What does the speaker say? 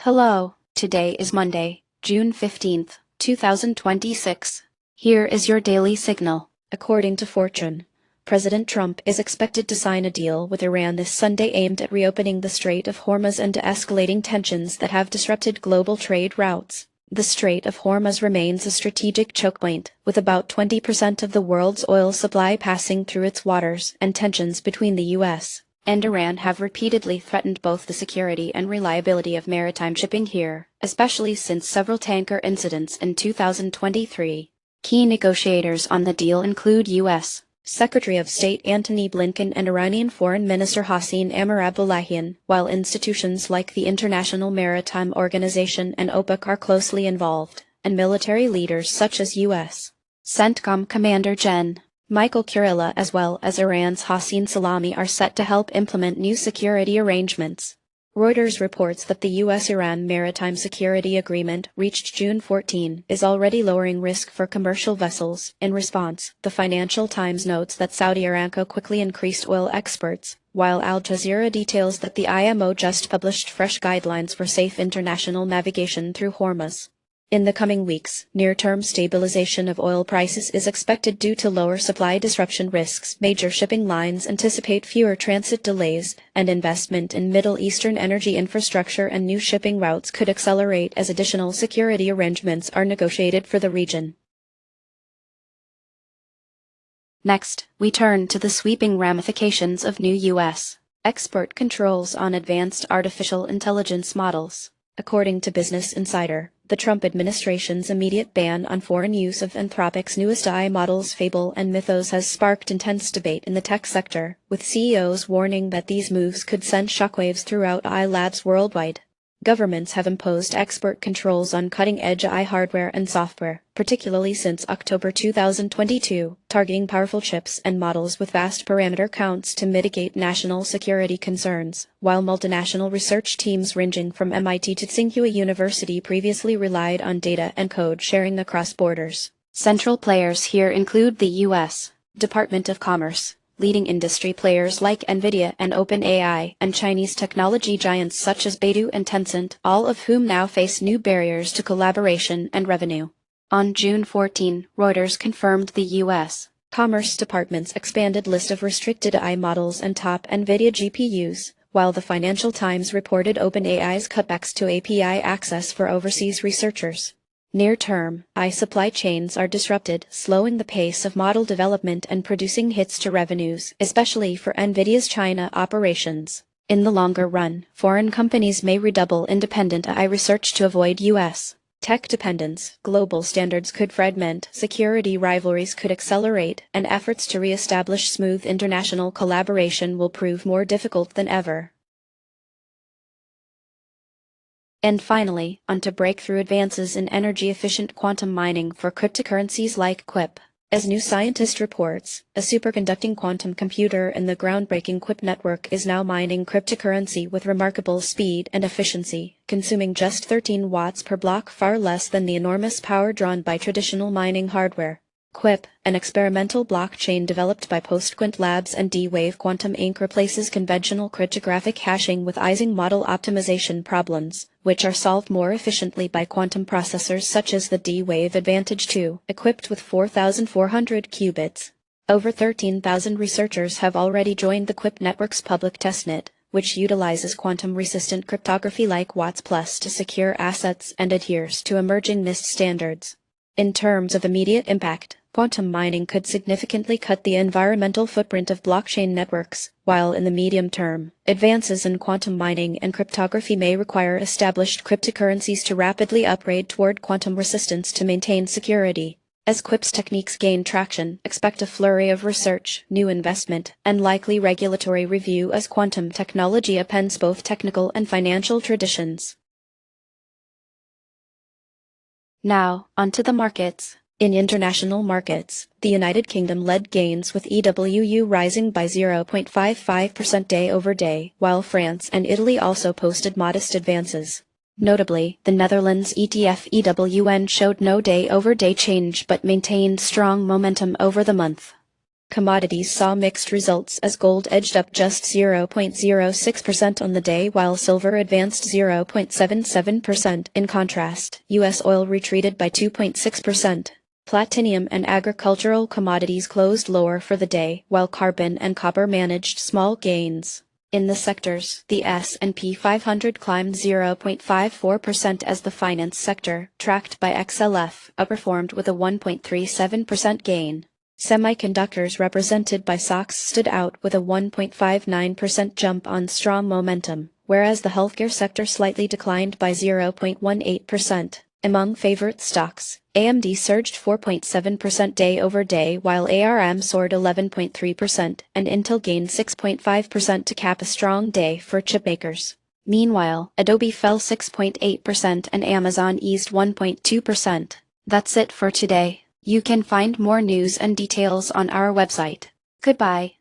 Hello, today is Monday, June 15th, 2026. Here is your daily signal. According to Fortune, President Trump is expected to sign a deal with Iran this Sunday aimed at reopening the Strait of Hormuz and de-escalating tensions that have disrupted global trade routes. The Strait of Hormuz remains a strategic chokepoint, with about 20% of the world's oil supply passing through its waters, and tensions between the U.S. and Iran have repeatedly threatened both the security and reliability of maritime shipping here, especially since several tanker incidents in 2023. Key negotiators on the deal include U.S. Secretary of State Antony Blinken and Iranian Foreign Minister Hossein Amir-Abdollahian, while institutions like the International Maritime Organization and OPEC are closely involved, and military leaders such as U.S. CENTCOM Commander Gen. Michael Kurilla as well as Iran's Hossein Salami are set to help implement new security arrangements. Reuters reports that the U.S.-Iran Maritime Security Agreement, reached June 14, is already lowering risk for commercial vessels. In response, the Financial Times notes that Saudi Aramco quickly increased oil exports, while Al Jazeera details that the IMO just published fresh guidelines for safe international navigation through Hormuz. In the coming weeks, near-term stabilization of oil prices is expected due to lower supply disruption risks. Major shipping lines anticipate fewer transit delays, and investment in Middle Eastern energy infrastructure and new shipping routes could accelerate as additional security arrangements are negotiated for the region. Next, we turn to the sweeping ramifications of new U.S. export controls on advanced artificial intelligence models. According to Business Insider, the Trump administration's immediate ban on foreign use of Anthropic's newest AI models Fable and Mythos has sparked intense debate in the tech sector, with CEOs warning that these moves could send shockwaves throughout AI labs worldwide. Governments have imposed export controls on cutting-edge AI hardware and software, particularly since October 2022, targeting powerful chips and models with vast parameter counts to mitigate national security concerns, while multinational research teams ranging from MIT to Tsinghua University previously relied on data and code sharing across borders. Central players here include the U.S. Department of Commerce, leading industry players like NVIDIA and OpenAI, and Chinese technology giants such as Baidu and Tencent, all of whom now face new barriers to collaboration and revenue. On June 14, Reuters confirmed the U.S. Commerce Department's expanded list of restricted AI models and top NVIDIA GPUs, while the Financial Times reported OpenAI's cutbacks to API access for overseas researchers. Near-term, AI supply chains are disrupted, slowing the pace of model development and producing hits to revenues, especially for NVIDIA's China operations. In the longer run, foreign companies may redouble independent AI research to avoid U.S. tech dependence. Global standards could fragment, security rivalries could accelerate, and efforts to re-establish smooth international collaboration will prove more difficult than ever. And finally, onto breakthrough advances in energy-efficient quantum mining for cryptocurrencies like QUIP. As New Scientist reports, a superconducting quantum computer in the groundbreaking QUIP network is now mining cryptocurrency with remarkable speed and efficiency, consuming just 13 watts per block, far less than the enormous power drawn by traditional mining hardware. QUIP, an experimental blockchain developed by PostQuant Labs and D-Wave Quantum Inc., replaces conventional cryptographic hashing with Ising model optimization problems, which are solved more efficiently by quantum processors such as the D-Wave Advantage 2, equipped with 4,400 qubits. Over 13,000 researchers have already joined the QUIP network's public testnet, which utilizes quantum-resistant cryptography like WATS+ to secure assets and adheres to emerging NIST standards. In terms of immediate impact, quantum mining could significantly cut the environmental footprint of blockchain networks, while in the medium term, advances in quantum mining and cryptography may require established cryptocurrencies to rapidly upgrade toward quantum resistance to maintain security. As QUIP's techniques gain traction, expect a flurry of research, new investment, and likely regulatory review as quantum technology upends both technical and financial traditions. Now, onto the markets. In international markets, the United Kingdom led gains with EWU rising by 0.55% day-over-day, while France and Italy also posted modest advances. Notably, the Netherlands ETF EWN showed no day-over-day change but maintained strong momentum over the month. Commodities saw mixed results as gold edged up just 0.06% on the day while silver advanced 0.77%. In contrast, U.S. oil retreated by 2.6%. Platinum and agricultural commodities closed lower for the day, while carbon and copper managed small gains. In the sectors, the S&P 500 climbed 0.54% as the finance sector, tracked by XLF, outperformed with a 1.37% gain. Semiconductors represented by SOX stood out with a 1.59% jump on strong momentum, whereas the healthcare sector slightly declined by 0.18%. Among favorite stocks, AMD surged 4.7% day over day while ARM soared 11.3% and Intel gained 6.5% to cap a strong day for chipmakers. Meanwhile, Adobe fell 6.8% and Amazon eased 1.2%. That's it for today. You can find more news and details on our website. Goodbye.